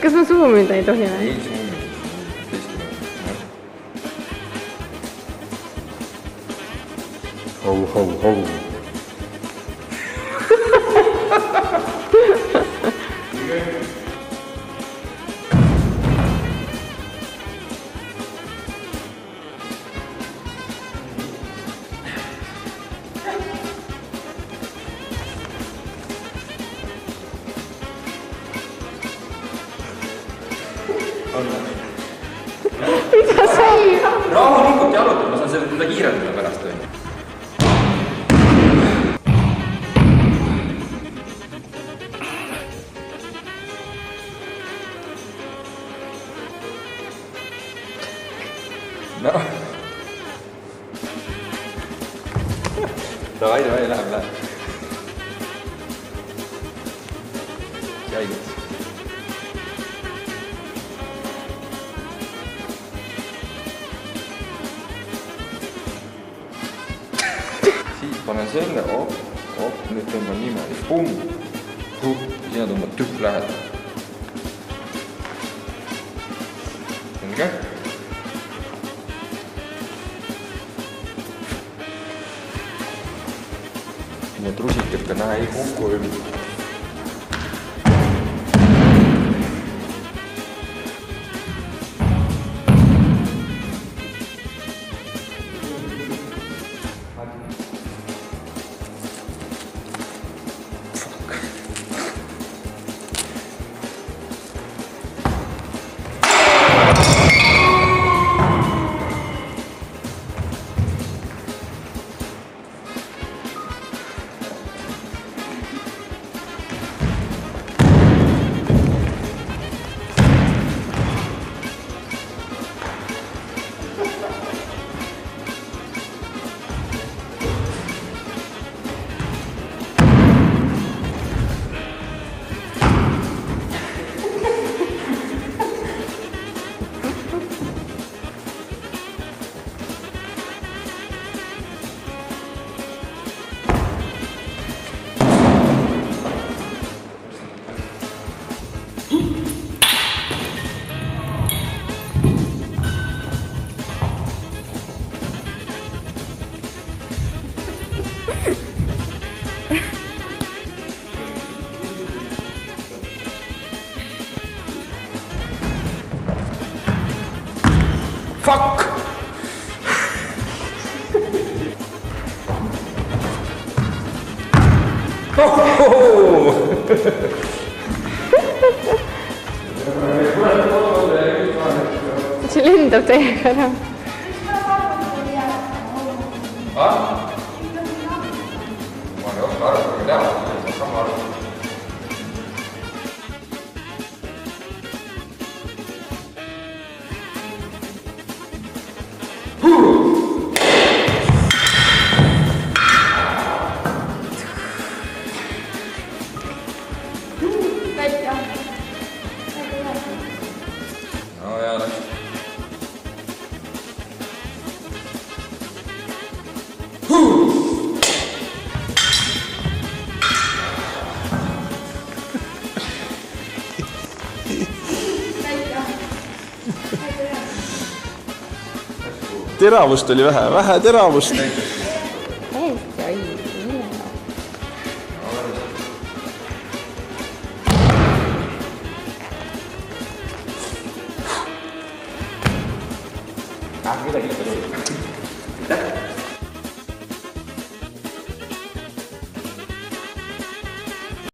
kas ma suhu müüda ei tohi või? ei, suhu müüda. Hau, hau, hau. Mida sai? Rahulikult jalutad, ma saan seda kiirendada pärast või. No. Davai, läheb. Jäigid. Siis panen selle, nüüd tõmban niimoodi, pumm, sina tõmbad tükk lähedal. Selge? Need rusikad ka näe ei kukku ümber. Fuck! See lendab teiega ära. Ma ei oska arvata, teha, sama arvata. No ja läks. Teravust oli vähe teravust. Midagi ikka tuli.